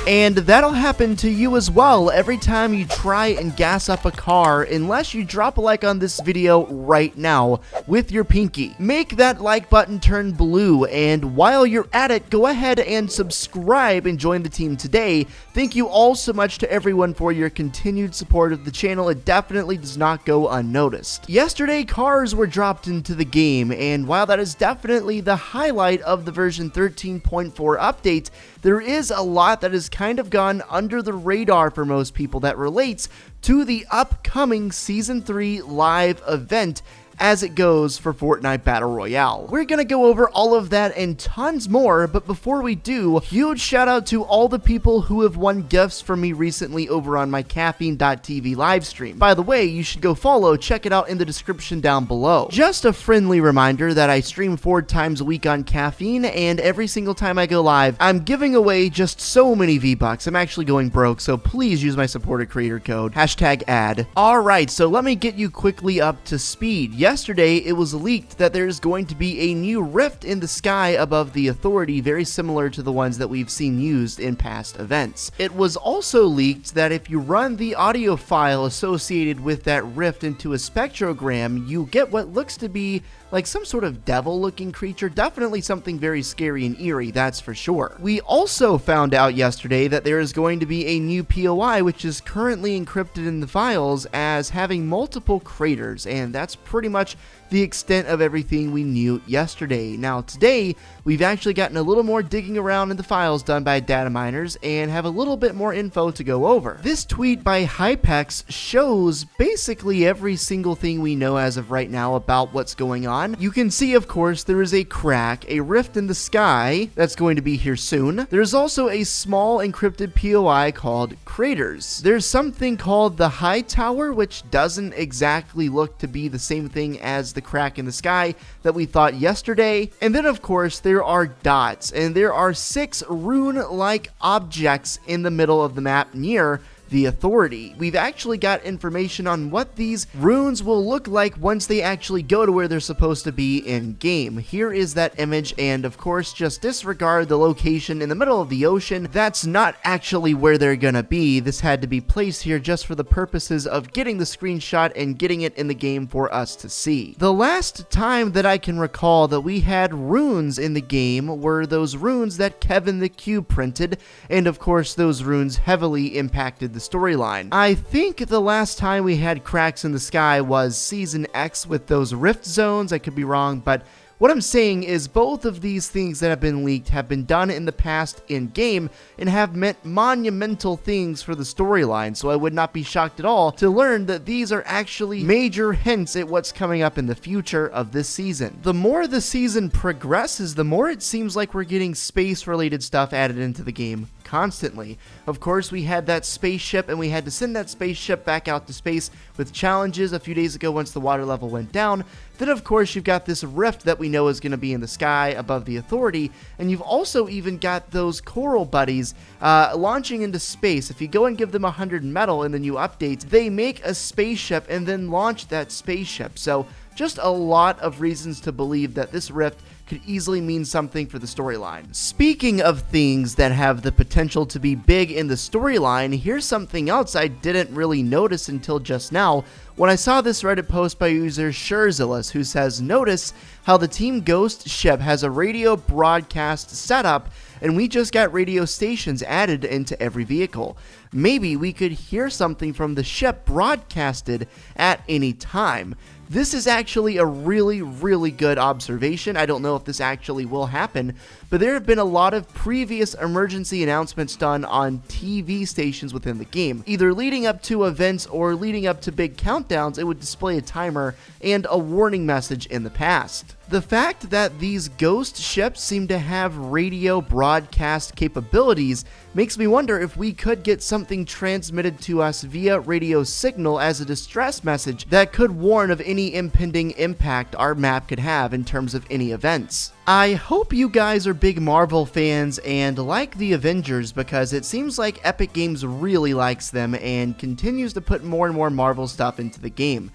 And that'll happen to you as well every time you try and gas up a car, unless you drop a like on this video right now with your pinky. Make that like button turn blue, and while you're at it, go ahead and subscribe and join the team today. Thank you all so much to everyone for your continued support of the channel. It definitely does not go unnoticed. Yesterday, cars were dropped into the game, and while that is definitely the highlight of the version 13.4 update, there is a lot that has kind of gone under the radar for most people that relates to the upcoming Season 3 live event as it goes for Fortnite Battle Royale. We're gonna go over all of that and tons more, but before we do, huge shout out to all the people who have won gifts from me recently over on my Caffeine.tv live stream. By the way, you should go follow, check it out in the description down below. Just a friendly reminder that I stream 4 times a week on Caffeine, and every single time I go live, I'm giving away just so many V-Bucks. I'm actually going broke, so please use my supporter creator code, #ad. Alright, so let me get you quickly up to speed. Yesterday, it was leaked that there's going to be a new rift in the sky above the Authority, very similar to the ones that we've seen used in past events. It was also leaked that if you run the audio file associated with that rift into a spectrogram, you get what looks to be like some sort of devil-looking creature, definitely something very scary and eerie, that's for sure. We also found out yesterday that there is going to be a new POI, which is currently encrypted in the files as having multiple craters, and that's pretty much the extent of everything we knew yesterday. Now today, we've actually gotten a little more digging around in the files done by data miners and have a little bit more info to go over. This tweet by Hypex shows basically every single thing we know as of right now about what's going on. You can see, of course, there is a crack, a rift in the sky that's going to be here soon. There's also a small encrypted POI called craters. There's something called the high tower, which doesn't exactly look to be the same thing as the crack in the sky that we thought yesterday. And then, of course, there are dots, and there are 6 rune-like objects in the middle of the map near the Authority. We've actually got information on what these runes will look like once they actually go to where they're supposed to be in game. Here is that image, and of course, just disregard the location in the middle of the ocean. That's not actually where they're gonna be. This had to be placed here just for the purposes of getting the screenshot and getting it in the game for us to see. The last time that I can recall that we had runes in the game were those runes that Kevin the Cube printed, and of course, those runes heavily impacted the storyline. I think the last time we had cracks in the sky was Season X with those rift zones. I could be wrong, but what I'm saying is both of these things that have been leaked have been done in the past in-game and have meant monumental things for the storyline, so I would not be shocked at all to learn that these are actually major hints at what's coming up in the future of this season. The more the season progresses, the more it seems like we're getting space-related stuff added into the game constantly. Of course, we had that spaceship, and we had to send that spaceship back out to space with challenges a few days ago once the water level went down. Then, of course, you've got this rift that we know is going to be in the sky above the Authority, and you've also even got those coral buddies launching into space. If you go and give them 100 metal in the new updates, they make a spaceship and then launch that spaceship. So, just a lot of reasons to believe that this rift could easily mean something for the storyline. Speaking of things that have the potential to be big in the storyline, here's something else I didn't really notice until just now when I saw this Reddit post by user Shurzillus, who says, "Notice how the Team Ghost ship has a radio broadcast setup, and we just got radio stations added into every vehicle. Maybe we could hear something from the ship broadcasted at any time." This is actually a really good observation. I don't know if this actually will happen, but there have been a lot of previous emergency announcements done on TV stations within the game. Either leading up to events or leading up to big countdowns, it would display a timer and a warning message in the past. The fact that these ghost ships seem to have radio broadcast capabilities makes me wonder if we could get something transmitted to us via radio signal as a distress message that could warn of any impending impact our map could have in terms of any events. I hope you guys are big Marvel fans and like the Avengers, because it seems like Epic Games really likes them and continues to put more and more Marvel stuff into the game.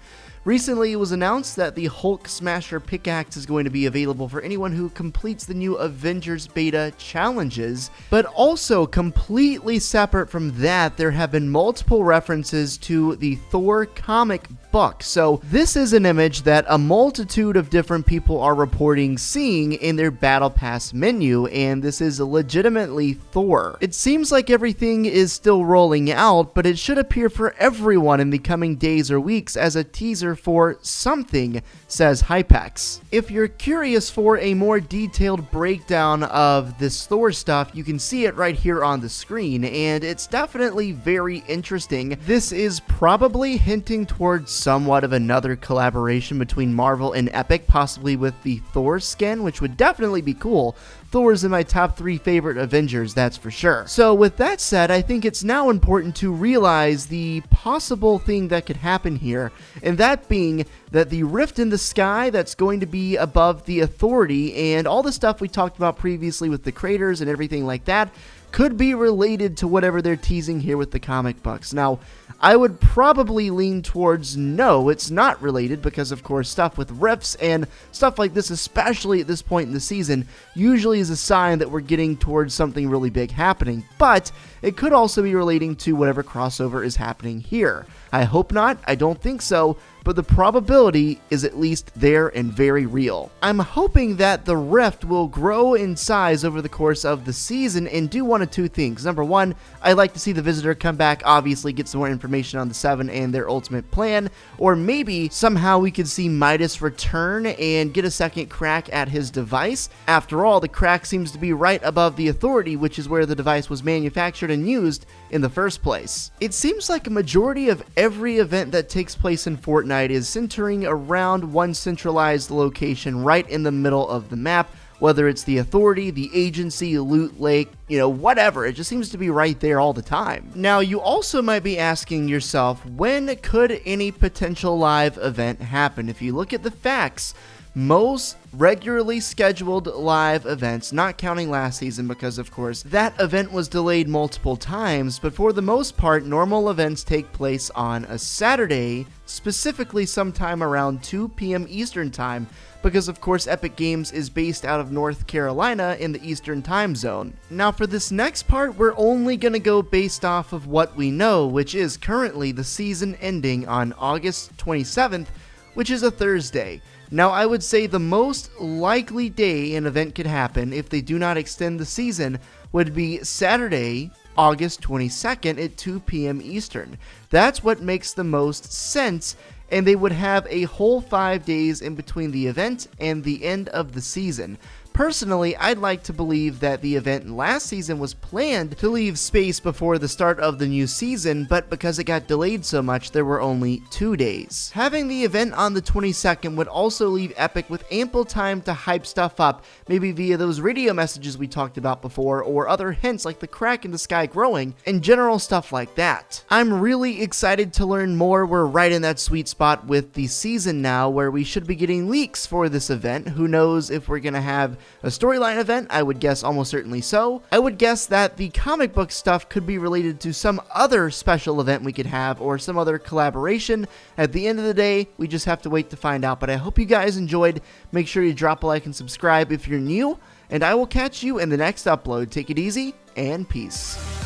Recently, it was announced that the Hulk Smasher pickaxe is going to be available for anyone who completes the new Avengers beta challenges, but also completely separate from that, there have been multiple references to the Thor comic book. So this is an image that a multitude of different people are reporting seeing in their Battle Pass menu, and this is legitimately Thor. It seems like everything is still rolling out, but it should appear for everyone in the coming days or weeks as a teaser for something, says Hypex. If you're curious for a more detailed breakdown of this Thor stuff, you can see it right here on the screen, and it's definitely very interesting. This is probably hinting towards somewhat of another collaboration between Marvel and Epic, possibly with the Thor skin, which would definitely be cool. Thor's in my top 3 favorite Avengers, that's for sure. So with that said, I think it's now important to realize the possible thing that could happen here, and that being that the rift in the sky that's going to be above the Authority and all the stuff we talked about previously with the craters and everything like that could be related to whatever they're teasing here with the comic books. Now, I would probably lean towards no, it's not related, because of course stuff with rifts and stuff like this, especially at this point in the season, usually is a sign that we're getting towards something really big happening, but it could also be relating to whatever crossover is happening here. I hope not, I don't think so, but the probability is at least there and very real. I'm hoping that the rift will grow in size over the course of the season and do one of two things. Number one, I'd like to see the Visitor come back, obviously get some more information on the Seven and their ultimate plan, or maybe somehow we could see Midas return and get a second crack at his device. After all, the crack seems to be right above the Authority, which is where the device was manufactured and used in the first place. It seems like a majority of every event that takes place in Fortnite is centering around one centralized location right in the middle of the map, whether it's the Authority, the Agency, Loot Lake, whatever. It just seems to be right there all the time. Now, you also might be asking yourself, when could any potential live event happen? If you look at the facts, most regularly scheduled live events, not counting last season because of course that event was delayed multiple times, but for the most part normal events take place on a Saturday, specifically sometime around 2 p.m. Eastern time, because of course Epic Games is based out of North Carolina in the Eastern time zone. Now for this next part, we're only going to go based off of what we know, which is currently the season ending on August 27th, which is a Thursday. Now, I would say the most likely day an event could happen if they do not extend the season would be Saturday, August 22nd at 2 p.m. Eastern. That's what makes the most sense, and they would have a whole 5 days in between the event and the end of the season. Personally, I'd like to believe that the event last season was planned to leave space before the start of the new season, but because it got delayed so much, there were only 2 days. Having the event on the 22nd would also leave Epic with ample time to hype stuff up, maybe via those radio messages we talked about before, or other hints like the crack in the sky growing, and general stuff like that. I'm really excited to learn more. We're right in that sweet spot with the season now, where we should be getting leaks for this event. Who knows if we're gonna have a storyline event? I would guess almost certainly so. I would guess that the comic book stuff could be related to some other special event we could have, or some other collaboration. At the end of the day, we just have to wait to find out, but I hope you guys enjoyed. Make sure you drop a like and subscribe if you're new, and I will catch you in the next upload. Take it easy, and peace.